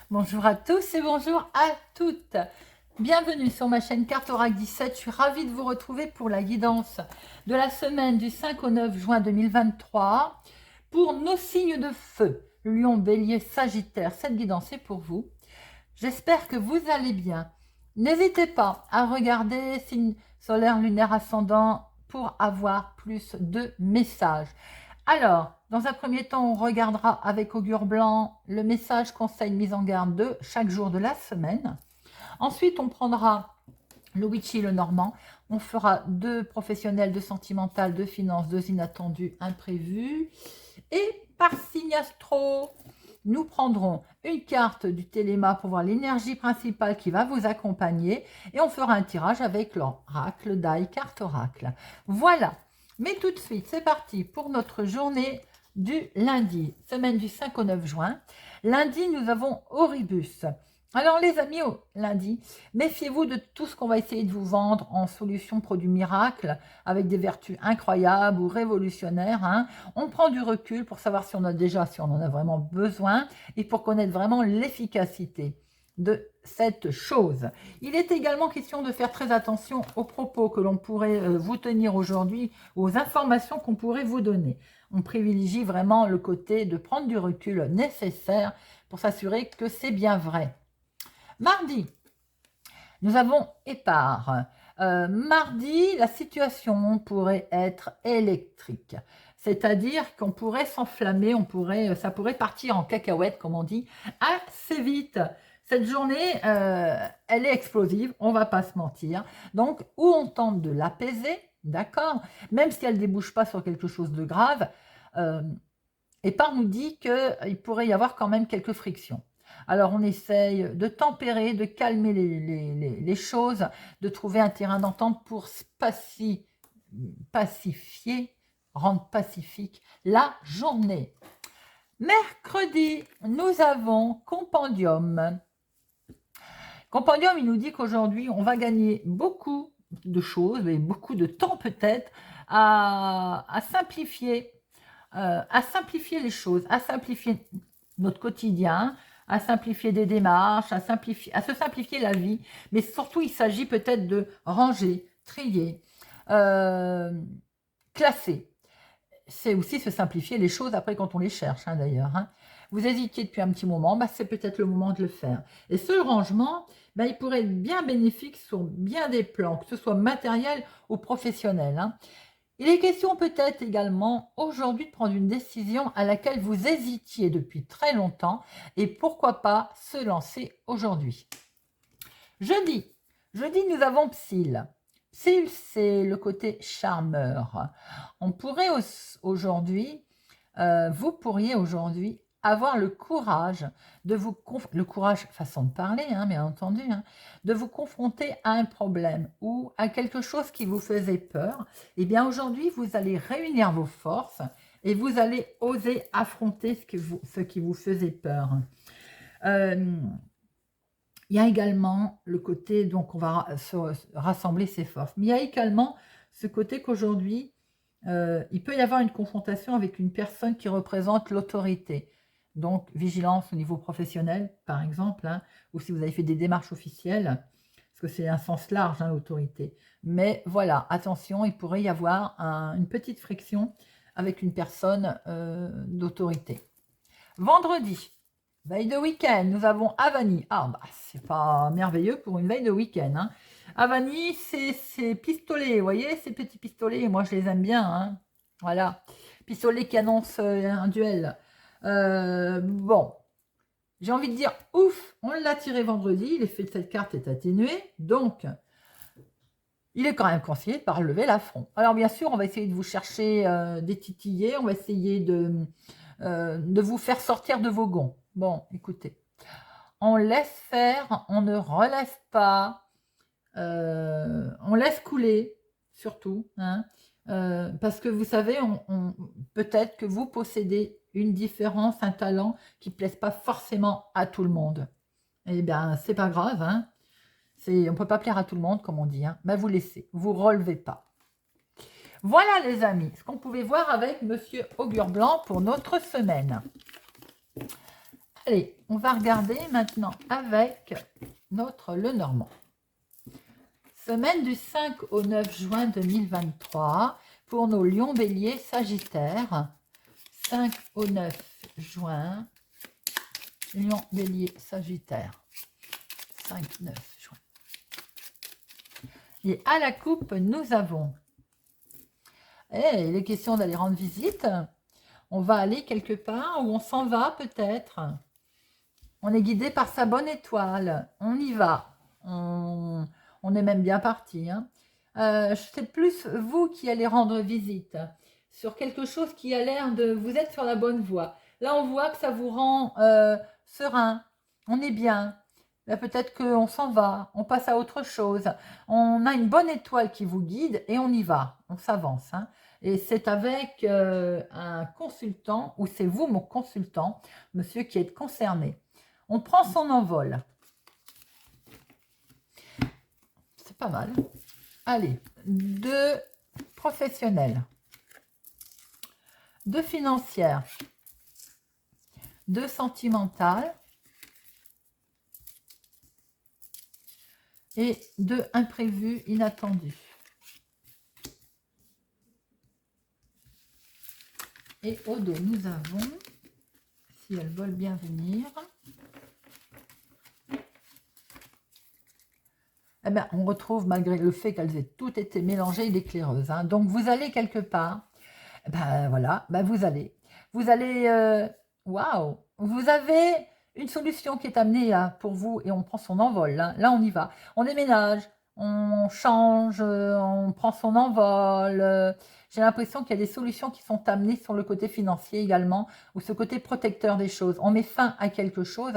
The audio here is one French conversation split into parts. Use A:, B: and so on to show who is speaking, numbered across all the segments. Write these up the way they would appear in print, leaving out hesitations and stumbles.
A: Bonjour à tous et bonjour à toutes. Bienvenue sur ma chaîne Carte Oracle 17. Je suis ravie de vous retrouver pour la guidance de la semaine du 5 au 9 juin 2023 pour nos signes de feu. Lion, Bélier, Sagittaire, cette guidance est pour vous. J'espère que vous allez bien. N'hésitez pas à regarder signe solaire, lunaire, ascendant pour avoir plus de messages. Alors, dans un premier temps, on regardera avec Augure Blanc le message conseil mise en garde de chaque jour de la semaine. Ensuite, on prendra le Witchy, le Normand. On fera deux professionnels, deux sentimentales, deux finances, deux inattendus, imprévus. Et par signe astro, nous prendrons une carte du Téléma pour voir l'énergie principale qui va vous accompagner. Et on fera un tirage avec l'oracle die carte oracle. Voilà. Mais tout de suite, c'est parti pour notre journée du lundi, semaine du 5 au 9 juin. Lundi, nous avons Oribus. Alors les amis, lundi, méfiez-vous de tout ce qu'on va essayer de vous vendre en solution produit miracle, avec des vertus incroyables ou révolutionnaires. Hein. On prend du recul pour savoir si on en a vraiment besoin, et pour connaître vraiment l'efficacité de cette chose. Il est également question de faire très attention aux propos que l'on pourrait vous tenir aujourd'hui, aux informations qu'on pourrait vous donner. On privilégie vraiment le côté de prendre du recul nécessaire pour s'assurer que c'est bien vrai. Mardi, nous avons Épar. Mardi, la situation pourrait être électrique. C'est-à-dire qu'on pourrait s'enflammer, ça pourrait partir en cacahuète, comme on dit, assez vite. Cette journée, elle est explosive, on va pas se mentir. Donc, où on tente de l'apaiser, d'accord, même si elle ne débouche pas sur quelque chose de grave, Épar nous dit qu'il pourrait y avoir quand même quelques frictions. Alors, on essaye de tempérer, de calmer les choses, de trouver un terrain d'entente pour pacifier, rendre pacifique la journée. Mercredi, nous avons Compendium. Compendium, il nous dit qu'aujourd'hui, on va gagner beaucoup de choses, et beaucoup de temps peut-être, à simplifier les choses, à simplifier notre quotidien, à simplifier des démarches, à se simplifier la vie. Mais surtout, il s'agit peut-être de ranger, trier, classer. C'est aussi se simplifier les choses après quand on les cherche, hein, d'ailleurs. Hein. Vous hésitiez depuis un petit moment, c'est peut-être le moment de le faire. Et ce rangement, il pourrait être bien bénéfique sur bien des plans, que ce soit matériel ou professionnel. Hein. Il est question peut-être également aujourd'hui de prendre une décision à laquelle vous hésitiez depuis très longtemps et pourquoi pas se lancer aujourd'hui. Jeudi, nous avons Psyll. Psyll, c'est le côté charmeur. On pourrait aujourd'hui, vous pourriez aujourd'hui avoir le courage de le courage, façon de parler, hein, bien entendu, hein, de vous confronter à un problème ou à quelque chose qui vous faisait peur. Eh bien, aujourd'hui, vous allez réunir vos forces et vous allez oser affronter ce qui vous faisait peur. Il y a également le côté, donc on va rassembler ses forces, mais il y a également ce côté qu'aujourd'hui, il peut y avoir une confrontation avec une personne qui représente l'autorité. Donc, vigilance au niveau professionnel, par exemple, hein, ou si vous avez fait des démarches officielles, parce que c'est un sens large, hein, l'autorité. Mais voilà, attention, il pourrait y avoir une petite friction avec une personne d'autorité. Vendredi, veille de week-end, nous avons Avani. Ah, c'est pas merveilleux pour une veille de week-end. Hein. Avani, c'est ces pistolets, vous voyez, ces petits pistolets, moi je les aime bien. Hein. Voilà, pistolet qui annonce un duel. Bon, j'ai envie de dire, ouf, on l'a tiré vendredi, l'effet de cette carte est atténué, donc il est quand même conseillé de pas relever l'affront. Alors bien sûr, on va essayer de vous chercher des titillés, on va essayer de vous faire sortir de vos gonds. Bon, écoutez, on laisse faire, on ne relève pas, on laisse couler, surtout, hein, parce que vous savez, peut-être que vous possédez une différence, un talent qui ne plaise pas forcément à tout le monde. Eh bien, c'est pas grave, hein. On ne peut pas plaire à tout le monde, comme on dit. Hein. Vous laissez, vous relevez pas. Voilà les amis, ce qu'on pouvait voir avec Monsieur Augure Blanc pour notre semaine. Allez, on va regarder maintenant avec notre Lenormand. Semaine du 5 au 9 juin 2023 pour nos lions, béliers, sagittaires. 5 au 9 juin, lion, bélier, sagittaire. 5, 9 juin. Et à la coupe, nous avons... il est question d'aller rendre visite. On va aller quelque part où on s'en va peut-être. On est guidé par sa bonne étoile. On y va. On est même bien parti. Hein. C'est plus vous qui allez rendre visite sur quelque chose qui a l'air de... Vous êtes sur la bonne voie. Là, on voit que ça vous rend serein. On est bien. Peut-être qu'on s'en va. On passe à autre chose. On a une bonne étoile qui vous guide et on y va. On s'avance. Hein. Et c'est avec un consultant, ou c'est vous, mon consultant, monsieur qui est concerné. On prend son envol. C'est pas mal. Allez, 2 professionnels, 2 financières, 2 sentimentales et 2 imprévus, inattendus. Et au dos, nous avons, si elles veulent bien venir, eh bien, on retrouve, malgré le fait qu'elles aient toutes été mélangées, l'éclaireuse. Hein. Donc, vous allez quelque part. Ben voilà, ben vous allez. Waouh, vous avez une solution qui est amenée là, pour vous et on prend son envol. Hein. Là, on y va. On déménage, on change, on prend son envol. J'ai l'impression qu'il y a des solutions qui sont amenées sur le côté financier également, ou ce côté protecteur des choses. On met fin à quelque chose.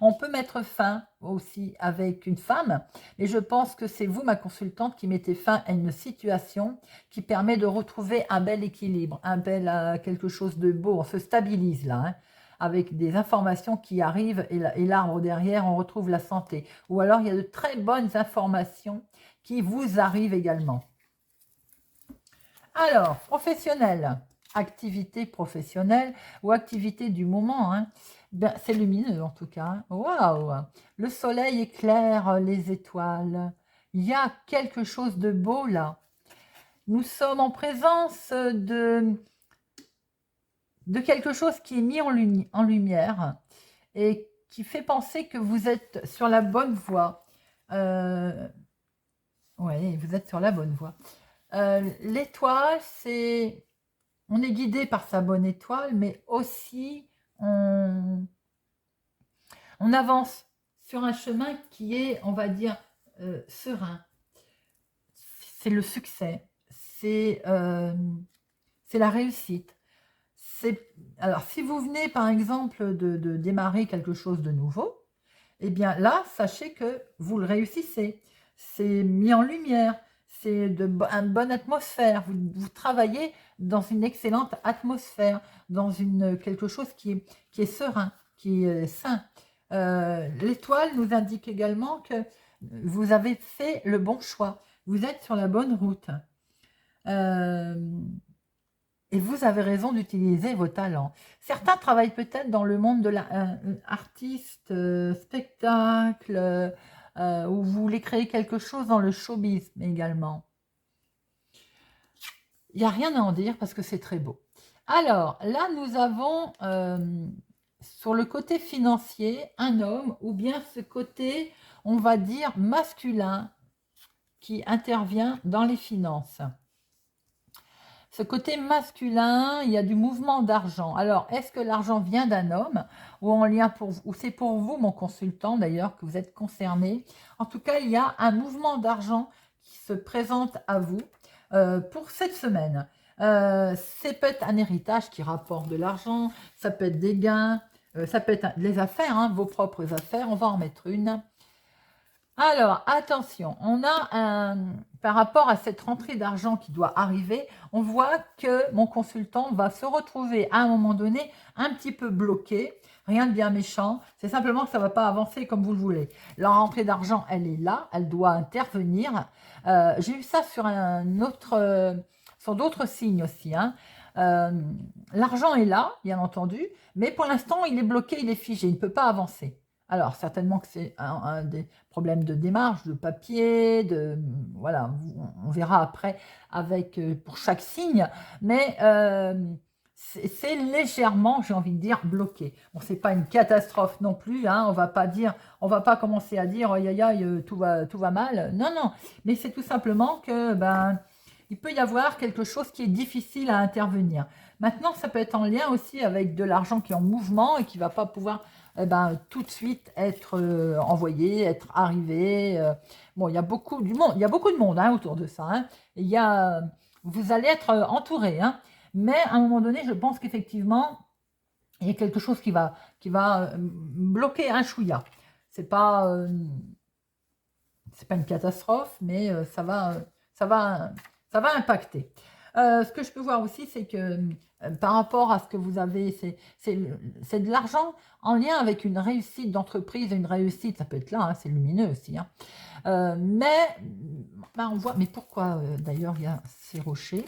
A: On peut mettre fin aussi avec une femme, et je pense que c'est vous, ma consultante, qui mettez fin à une situation qui permet de retrouver un bel équilibre, quelque chose de beau. On se stabilise là, hein, avec des informations qui arrivent, et l'arbre derrière, on retrouve la santé. Ou alors, il y a de très bonnes informations qui vous arrivent également. Alors, professionnel, activité professionnelle ou activité du moment, hein. Ben, c'est lumineux en tout cas. Waouh! Le soleil éclaire les étoiles. Il y a quelque chose de beau là. Nous sommes en présence de quelque chose qui est mis en lumière et qui fait penser que vous êtes sur la bonne voie. Oui, vous êtes sur la bonne voie. L'étoile, c'est... On est guidé par sa bonne étoile, mais aussi on avance sur un chemin qui est, on va dire, serein. C'est le succès, c'est la réussite. Alors, si vous venez, par exemple, de démarrer quelque chose de nouveau, eh bien là, sachez que vous le réussissez. C'est mis en lumière. C'est une bonne atmosphère. Vous travaillez dans une excellente atmosphère, dans quelque chose qui est serein, qui est sain. L'étoile nous indique également que vous avez fait le bon choix. Vous êtes sur la bonne route. Et vous avez raison d'utiliser vos talents. Certains travaillent peut-être dans le monde de l'artiste, spectacle, ou vous voulez créer quelque chose dans le showbiz également. Il n'y a rien à en dire parce que c'est très beau. Alors, là, nous avons sur le côté financier un homme ou bien ce côté, on va dire, masculin qui intervient dans les finances. Ce côté masculin, il y a du mouvement d'argent. Alors, est-ce que l'argent vient d'un homme ou en lien ou c'est pour vous, mon consultant d'ailleurs, que vous êtes concerné? En tout cas, il y a un mouvement d'argent qui se présente à vous pour cette semaine. C'est peut-être un héritage qui rapporte de l'argent, ça peut être des gains, ça peut être les affaires, hein, vos propres affaires. On va en mettre une. Alors, attention, on a par rapport à cette rentrée d'argent qui doit arriver, on voit que mon consultant va se retrouver à un moment donné un petit peu bloqué. Rien de bien méchant, c'est simplement que ça ne va pas avancer comme vous le voulez. La rentrée d'argent, elle est là, elle doit intervenir. J'ai eu ça sur sur d'autres signes aussi. Hein. Euh, L'argent est là, bien entendu, mais pour l'instant, il est bloqué, il est figé, il ne peut pas avancer. Alors, certainement que c'est un des problèmes de démarche, de papier, voilà, on verra après avec pour chaque signe, mais c'est légèrement, j'ai envie de dire, bloqué. Bon, c'est pas une catastrophe non plus, hein, on va pas commencer à dire, aïe aïe aïe, tout va mal. Non, non, mais c'est tout simplement que, ben, il peut y avoir quelque chose qui est difficile à intervenir. Maintenant, ça peut être en lien aussi avec de l'argent qui est en mouvement et qui va pas pouvoir tout de suite être envoyé, être arrivé. Bon, il y a beaucoup du monde, il y a beaucoup de monde hein, autour de ça. Hein. Il y a, vous allez être entouré, hein. Mais à un moment donné, je pense qu'effectivement, il y a quelque chose qui va bloquer un chouïa. C'est pas, euh, c'est pas une catastrophe, mais ça va, ça va impacter. Ce que je peux voir aussi, c'est que par rapport à ce que vous avez, c'est de l'argent en lien avec une réussite d'entreprise, une réussite, ça peut être là, hein, c'est lumineux aussi. Hein. Mais ben, on voit, mais pourquoi d'ailleurs il y a ces rochers?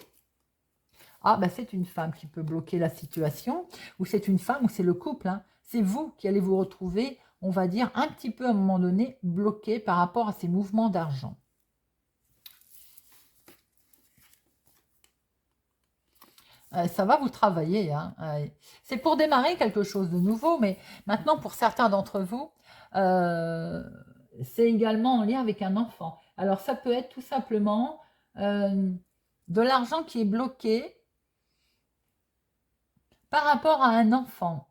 A: Ah, ben c'est une femme qui peut bloquer la situation, ou c'est une femme, ou c'est le couple. Hein. C'est vous qui allez vous retrouver, on va dire, un petit peu à un moment donné, bloqué par rapport à ces mouvements d'argent. Ça va vous travailler. Hein. C'est pour démarrer quelque chose de nouveau, mais maintenant, pour certains d'entre vous, euh, c'est également en lien avec un enfant. Alors, ça peut être tout simplement de l'argent qui est bloqué par rapport à un enfant.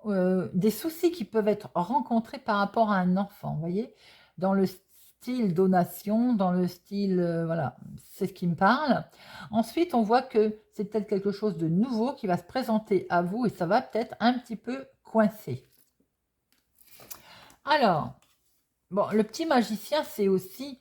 A: Des soucis qui peuvent être rencontrés par rapport à un enfant, vous voyez, dans le style donation, dans le style, voilà, c'est ce qui me parle. Ensuite, on voit que c'est peut-être quelque chose de nouveau qui va se présenter à vous et ça va peut-être un petit peu coincer. Alors, bon, le petit magicien, c'est aussi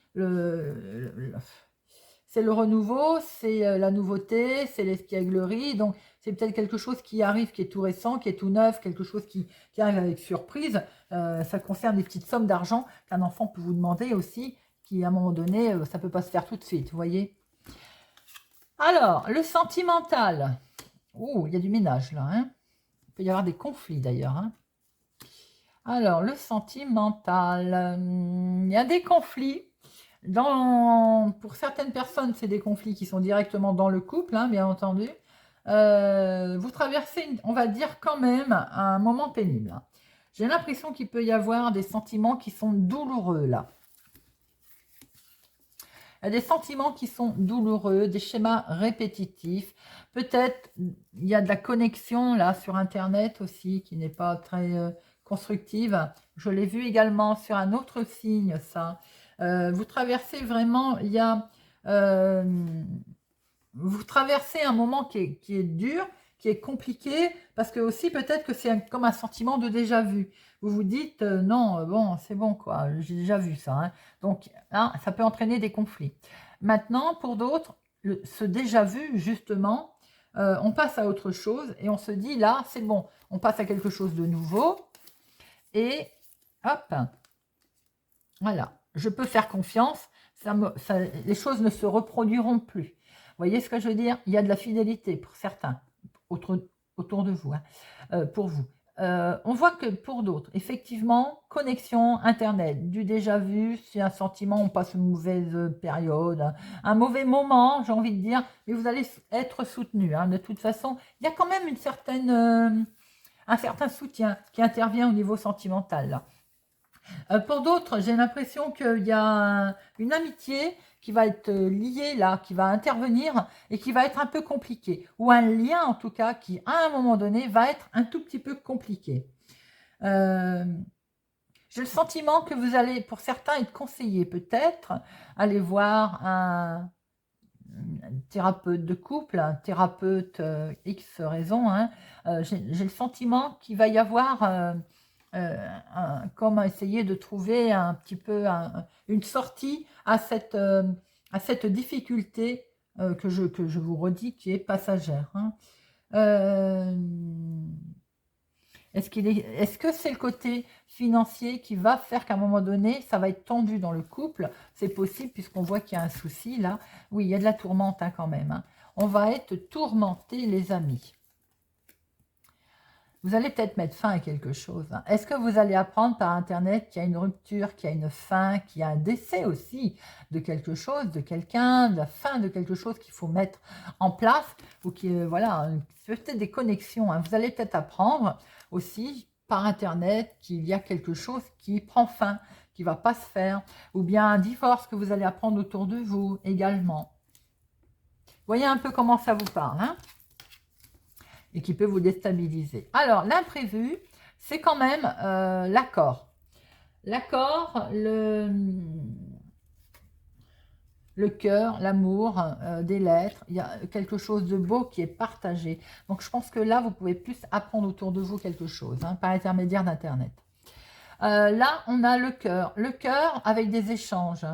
A: c'est le renouveau, c'est la nouveauté, c'est l'espièglerie. Donc, c'est peut-être quelque chose qui arrive, qui est tout récent, qui est tout neuf, quelque chose qui arrive avec surprise. Ça concerne des petites sommes d'argent qu'un enfant peut vous demander aussi, qui à un moment donné, ça ne peut pas se faire tout de suite, vous voyez. Alors, le sentimental. Oh, il y a du ménage là. Hein. Il peut y avoir des conflits d'ailleurs. Hein. Alors, le sentimental. Il y a des conflits. Pour certaines personnes, c'est des conflits qui sont directement dans le couple, hein, bien entendu. Vous traversez, on va dire quand même, un moment pénible. Hein. J'ai l'impression qu'il peut y avoir des sentiments qui sont douloureux là. Il y a des sentiments qui sont douloureux, des schémas répétitifs. Peut-être il y a de la connexion là sur Internet aussi qui n'est pas très constructive. Je l'ai vu également sur un autre signe, ça. Vous traversez vraiment, vous traversez un moment qui est dur, qui est compliqué, parce que aussi peut-être que c'est comme un sentiment de déjà vu. Vous vous dites, non, bon, c'est bon, quoi, j'ai déjà vu ça. Hein. Donc, hein, ça peut entraîner des conflits. Maintenant, pour d'autres, ce déjà vu, justement, on passe à autre chose et on se dit, là, c'est bon, on passe à quelque chose de nouveau. Et, hop, voilà, je peux faire confiance, les choses ne se reproduiront plus. Vous voyez ce que je veux dire? Il y a de la fidélité pour certains, autour de vous, hein, pour vous. On voit que pour d'autres, effectivement, connexion, Internet, du déjà vu, c'est un sentiment, on passe une mauvaise période, hein, un mauvais moment, j'ai envie de dire, mais vous allez être soutenu. Hein, de toute façon, il y a quand même un certain soutien qui intervient au niveau sentimental, là. Pour d'autres, j'ai l'impression qu'il y a une amitié qui va être liée là, qui va intervenir et qui va être un peu compliquée. Ou un lien en tout cas qui, à un moment donné, va être un tout petit peu compliqué. Euh, j'ai le sentiment que vous allez, pour certains, être conseillé peut-être, aller voir un thérapeute de couple, un thérapeute X raison. Hein. J'ai le sentiment qu'il va y avoir... comme essayer de trouver un petit peu une sortie à cette difficulté que je vous redis qui est passagère. Hein. Euh, est-ce que c'est le côté financier qui va faire qu'à un moment donné, ça va être tendu dans le couple? C'est possible puisqu'on voit qu'il y a un souci là. Oui, il y a de la tourmente hein, quand même. Hein. on va être tourmenté, les amis. Vous allez peut-être mettre fin à quelque chose. Hein. Est-ce que vous allez apprendre par Internet qu'il y a une rupture, qu'il y a une fin, qu'il y a un décès aussi de quelque chose, de quelqu'un, de la fin de quelque chose qu'il faut mettre en place, ou qui, voilà, peut-être des connexions. Hein. Vous allez peut-être apprendre aussi par Internet qu'il y a quelque chose qui prend fin, qui ne va pas se faire, ou bien un divorce que vous allez apprendre autour de vous également. Voyez un peu comment ça vous parle, hein, et qui peut vous déstabiliser. Alors, l'imprévu, c'est quand même l'accord. L'accord, le cœur, l'amour, des lettres. Il y a quelque chose de beau qui est partagé. Donc, je pense que là, vous pouvez plus apprendre autour de vous quelque chose, hein, par l'intermédiaire d'Internet. Là, on a le cœur avec des échanges.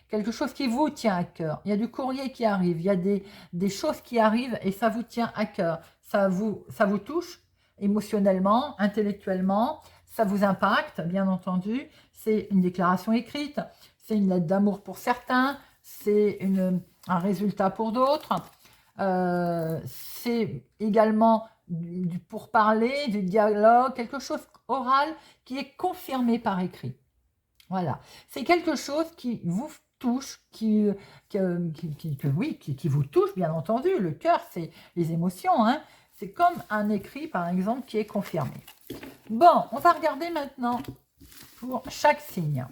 A: Quelque chose qui vous tient à cœur. Il y a du courrier qui arrive, il y a des choses qui arrivent et ça vous tient à cœur. Ça vous touche émotionnellement, intellectuellement, ça vous impacte, bien entendu. C'est une déclaration écrite, c'est une lettre d'amour pour certains, c'est un résultat pour d'autres. C'est également du pourparler, du dialogue, quelque chose oral qui est confirmé par écrit. Voilà, c'est quelque chose qui vous touche, qui vous touche, bien entendu. Le cœur, c'est les émotions, hein. C'est comme un écrit, par exemple, qui est confirmé. Bon, on va regarder maintenant pour chaque signe.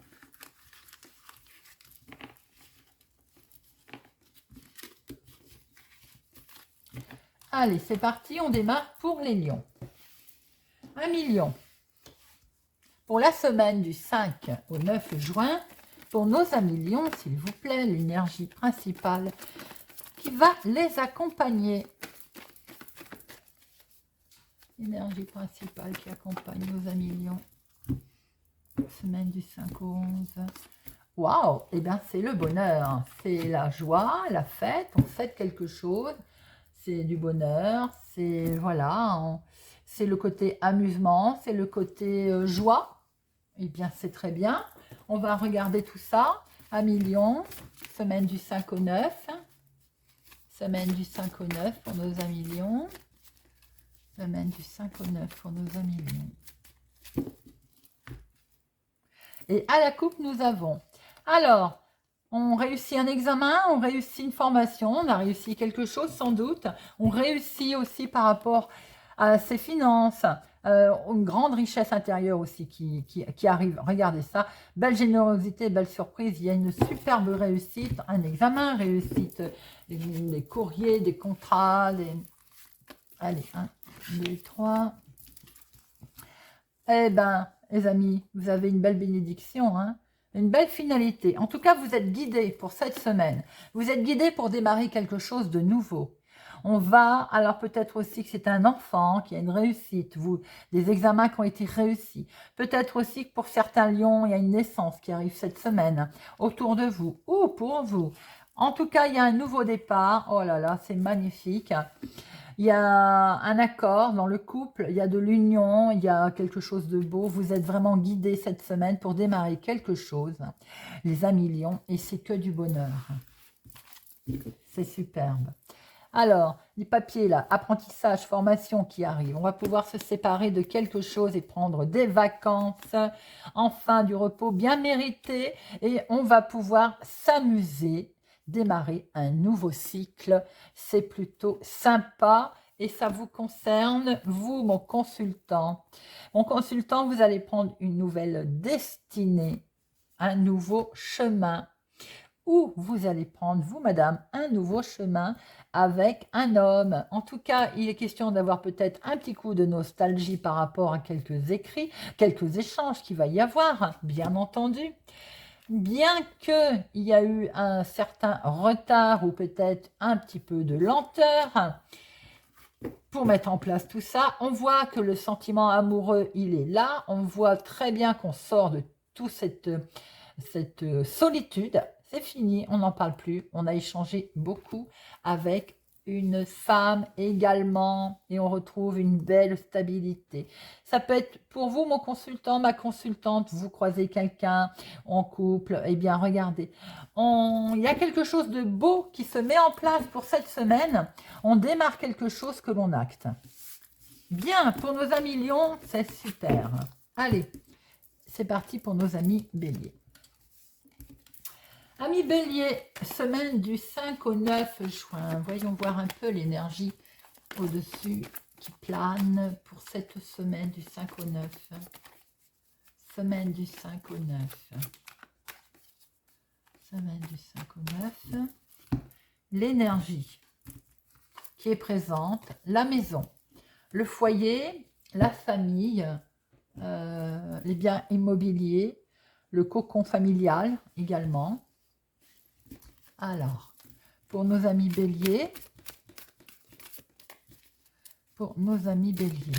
A: Allez, c'est parti, on démarre pour les lions. 1 million. Pour la semaine du 5 au 9 juin, pour nos amis lions, s'il vous plaît, l'énergie principale qui va les accompagner. L'énergie principale qui accompagne nos amis lions. Semaine du 5 au 11. Waouh! Eh bien, c'est le bonheur. C'est la joie, la fête. On fête quelque chose. C'est du bonheur. C'est, voilà, c'est le côté amusement. C'est le côté joie. Eh bien, c'est très bien. On va regarder tout ça. 1 million. Semaine du 5 au 9. Semaine du 5 au 9 pour nos amis lions. Semaine du 5 au 9 pour nos amis lions. Et à la coupe, nous avons... Alors, on réussit un examen, on réussit une formation, on a réussi quelque chose sans doute. On réussit aussi par rapport à ses finances, une grande richesse intérieure aussi qui arrive. Regardez ça, belle générosité, belle surprise. Il y a une superbe réussite, un examen, réussite, des courriers, des contrats, Allez, 1, 2, 3. Eh bien, les amis, vous avez une belle bénédiction, hein, une belle finalité. En tout cas, vous êtes guidés pour cette semaine. Vous êtes guidés pour démarrer quelque chose de nouveau. On va, alors peut-être aussi que c'est un enfant qui a une réussite, des examens qui ont été réussis. Peut-être aussi que pour certains lions, il y a une naissance qui arrive cette semaine autour de vous ou pour vous. En tout cas, il y a un nouveau départ. Oh là là, c'est magnifique. Il y a un accord dans le couple, il y a de l'union, il y a quelque chose de beau. Vous êtes vraiment guidés cette semaine pour démarrer quelque chose, les amis lions, et c'est que du bonheur. C'est superbe. Alors, les papiers là, apprentissage, formation qui arrive. On va pouvoir se séparer de quelque chose et prendre des vacances, enfin du repos bien mérité, et on va pouvoir s'amuser, démarrer un nouveau cycle. C'est plutôt sympa et ça vous concerne, vous, mon consultant. Mon consultant, vous allez prendre une nouvelle destinée, un nouveau chemin, ou vous allez prendre, vous, madame, un nouveau chemin avec un homme. En tout cas, il est question d'avoir peut-être un petit coup de nostalgie par rapport à quelques écrits, quelques échanges qu'il va y avoir, bien entendu. Bien qu'il y a eu un certain retard ou peut-être un petit peu de lenteur pour mettre en place tout ça, on voit que le sentiment amoureux, il est là. On voit très bien qu'on sort de toute cette solitude. C'est fini, on n'en parle plus. On a échangé beaucoup avec une femme également et on retrouve une belle stabilité. Ça peut être pour vous, mon consultant, ma consultante, vous croisez quelqu'un en couple, eh bien regardez, il y a quelque chose de beau qui se met en place pour cette semaine. On démarre quelque chose que l'on acte. Bien, pour nos amis Lions, c'est super. Allez, c'est parti pour nos amis Bélier. Amis Bélier, semaine du 5 au 9 juin. Voyons voir un peu l'énergie au-dessus qui plane pour cette semaine du 5 au 9. Semaine du 5 au 9. Semaine du 5 au 9. L'énergie qui est présente, la maison, le foyer, la famille, les biens immobiliers, le cocon familial également. Alors, pour nos amis Bélier, pour nos amis Bélier,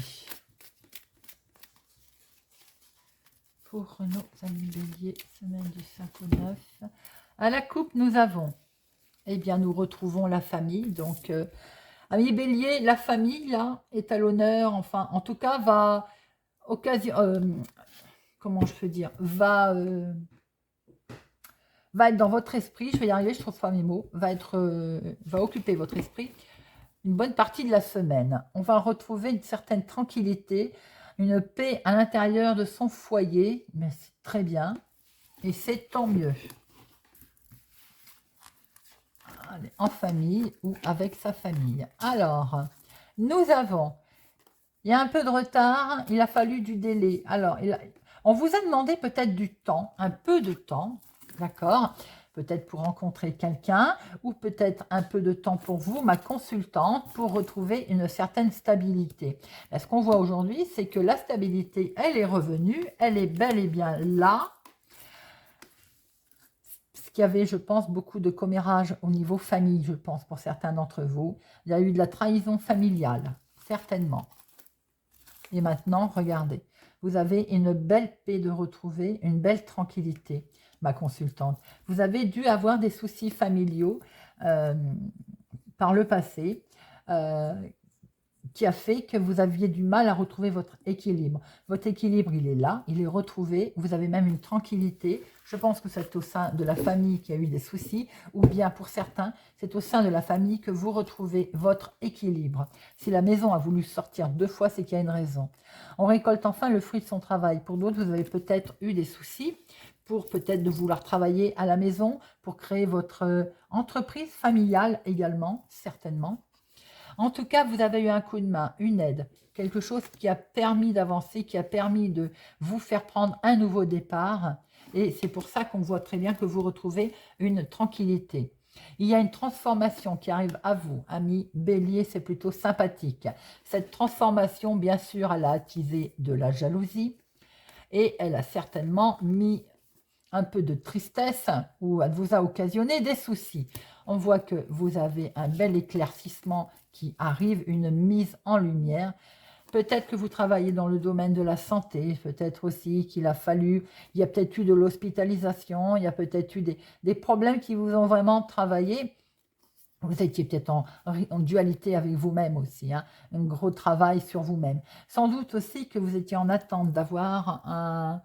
A: semaine du 5 au 9, à la coupe, nous avons, eh bien, nous retrouvons la famille, donc, amis Bélier, la famille, là, est à l'honneur, enfin, en tout cas, va, comment je peux dire, va être dans votre esprit, je vais y arriver, je trouve pas mes mots, va occuper votre esprit une bonne partie de la semaine. On va retrouver une certaine tranquillité, une paix à l'intérieur de son foyer, mais c'est très bien, et c'est tant mieux. Allez, en famille ou avec sa famille. Alors, nous avons, il y a un peu de retard, il a fallu du délai. Alors, on vous a demandé peut-être du temps, un peu de temps, d'accord, peut-être pour rencontrer quelqu'un ou peut-être un peu de temps pour vous, ma consultante, pour retrouver une certaine stabilité. Et ce qu'on voit aujourd'hui, c'est que la stabilité, elle est revenue, elle est bel et bien là. Ce qu'il y avait, je pense, beaucoup de commérage au niveau famille, je pense, pour certains d'entre vous. Il y a eu de la trahison familiale, certainement. Et maintenant, regardez, vous avez une belle paix de retrouver, une belle tranquillité, ma consultante. Vous avez dû avoir des soucis familiaux par le passé qui a fait que vous aviez du mal à retrouver votre équilibre. Votre équilibre, il est là, il est retrouvé, vous avez même une tranquillité. Je pense que c'est au sein de la famille qui a eu des soucis, ou bien pour certains, c'est au sein de la famille que vous retrouvez votre équilibre. Si la maison a voulu sortir 2 fois, c'est qu'il y a une raison. On récolte enfin le fruit de son travail. Pour d'autres, vous avez peut-être eu des soucis pour peut-être de vouloir travailler à la maison, pour créer votre entreprise familiale également, certainement. En tout cas, vous avez eu un coup de main, une aide, quelque chose qui a permis d'avancer, qui a permis de vous faire prendre un nouveau départ. Et c'est pour ça qu'on voit très bien que vous retrouvez une tranquillité. Il y a une transformation qui arrive à vous, amis Bélier, c'est plutôt sympathique. Cette transformation, bien sûr, elle a attisé de la jalousie et elle a certainement mis un peu de tristesse ou elle vous a occasionné des soucis. On voit que vous avez un bel éclaircissement qui arrive, une mise en lumière. Peut-être que vous travaillez dans le domaine de la santé, peut-être aussi qu'il a fallu, il y a peut-être eu de l'hospitalisation, il y a peut-être eu des problèmes qui vous ont vraiment travaillé. Vous étiez peut-être en dualité avec vous-même aussi, hein, un gros travail sur vous-même. Sans doute aussi que vous étiez en attente d'avoir un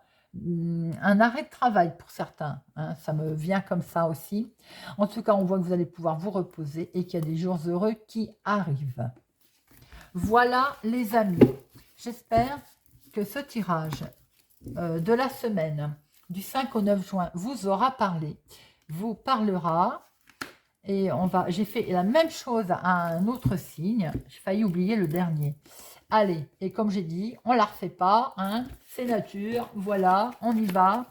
A: arrêt de travail pour certains, hein, ça me vient comme ça aussi. En tout cas, on voit que vous allez pouvoir vous reposer et qu'il y a des jours heureux qui arrivent. Voilà les amis, j'espère que ce tirage de la semaine du 5 au 9 juin vous aura parlé, vous parlera. Et j'ai fait la même chose à un autre signe, j'ai failli oublier le dernier. Allez, et comme j'ai dit, on ne la refait pas, hein, c'est nature, voilà, on y va.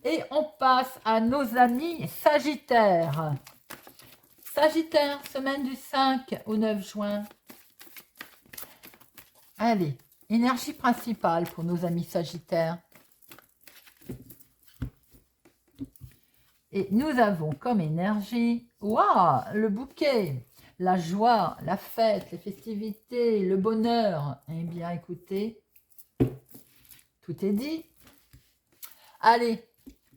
A: Et on passe à nos amis Sagittaires. Sagittaire, semaine du 5 au 9 juin. Allez, énergie principale pour nos amis Sagittaires. Et nous avons comme énergie, waouh, le bouquet, la joie, la fête, les festivités, le bonheur. Eh bien, écoutez, tout est dit. Allez,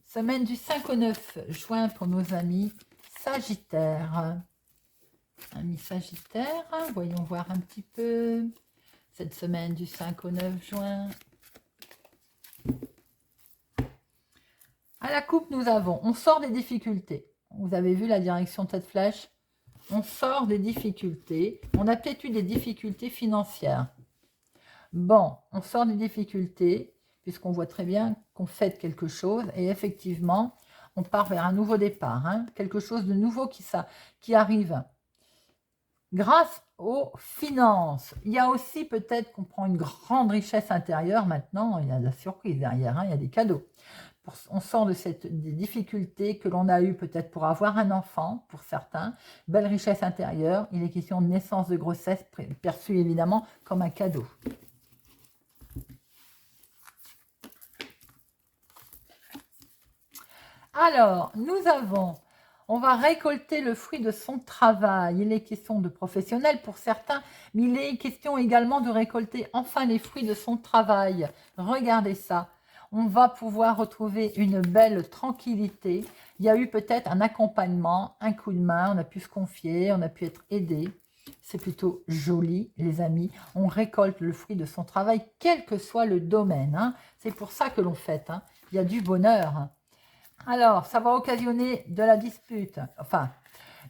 A: semaine du 5 au 9 juin pour nos amis Sagittaires. Amis Sagittaire, voyons voir un petit peu cette semaine du 5 au 9 juin. À la coupe, nous avons, on sort des difficultés. Vous avez vu la direction de cette flèche? On sort des difficultés. On a peut-être eu des difficultés financières. Bon, on sort des difficultés, puisqu'on voit très bien qu'on fait quelque chose. Et effectivement, on part vers un nouveau départ. Hein, quelque chose de nouveau qui arrive. Grâce aux finances, il y a aussi peut-être qu'on prend une grande richesse intérieure maintenant. Il y a de la surprise derrière, hein, il y a des cadeaux. On sort des difficultés que l'on a eues peut-être pour avoir un enfant, pour certains. Belle richesse intérieure. Il est question de naissance de grossesse, perçue évidemment comme un cadeau. Alors, on va récolter le fruit de son travail. Il est question de professionnel pour certains, mais il est question également de récolter enfin les fruits de son travail. Regardez ça. On va pouvoir retrouver une belle tranquillité. Il y a eu peut-être un accompagnement, un coup de main, on a pu se confier, on a pu être aidé. C'est plutôt joli, les amis. On récolte le fruit de son travail, quel que soit le domaine. Hein. C'est pour ça que l'on fête. Hein. Il y a du bonheur. Alors, ça va occasionner de la dispute. Enfin,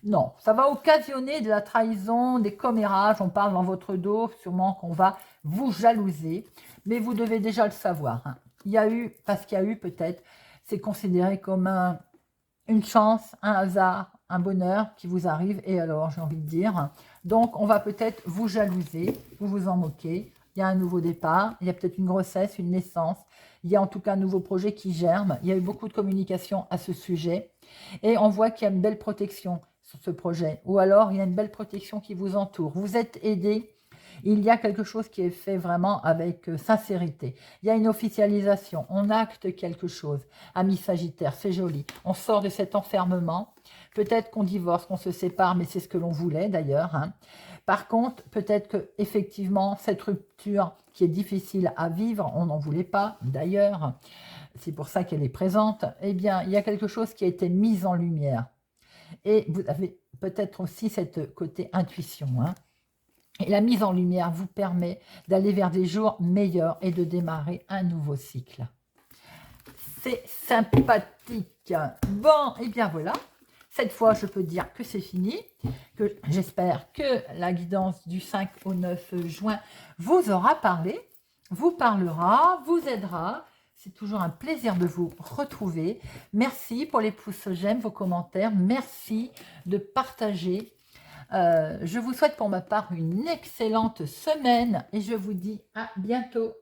A: non, ça va occasionner de la trahison, des commérages. On parle dans votre dos, sûrement qu'on va vous jalouser. Mais vous devez déjà le savoir. Hein. Il y a eu, parce qu'il y a eu peut-être, c'est considéré comme une chance, un hasard, un bonheur qui vous arrive. Et alors, j'ai envie de dire, donc on va peut-être vous jalouser, vous vous en moquer. Il y a un nouveau départ, il y a peut-être une grossesse, une naissance. Il y a en tout cas un nouveau projet qui germe. Il y a eu beaucoup de communication à ce sujet. Et on voit qu'il y a une belle protection sur ce projet. Ou alors, il y a une belle protection qui vous entoure. Vous êtes aidé. Il y a quelque chose qui est fait vraiment avec sincérité. Il y a une officialisation. On acte quelque chose. Amis Sagittaire, c'est joli. On sort de cet enfermement. Peut-être qu'on divorce, qu'on se sépare, mais c'est ce que l'on voulait d'ailleurs. Hein. Par contre, peut-être que effectivement cette rupture qui est difficile à vivre, on n'en voulait pas d'ailleurs, c'est pour ça qu'elle est présente, eh bien, il y a quelque chose qui a été mis en lumière. Et vous avez peut-être aussi cette côté intuition. Hein. Et la mise en lumière vous permet d'aller vers des jours meilleurs et de démarrer un nouveau cycle. C'est sympathique. Bon, et bien voilà. Cette fois, je peux dire que c'est fini, que j'espère que la guidance du 5 au 9 juin vous aura parlé, vous parlera, vous aidera. C'est toujours un plaisir de vous retrouver. Merci pour les pouces j'aime, vos commentaires. Merci de partager. Je vous souhaite pour ma part une excellente semaine et je vous dis à bientôt.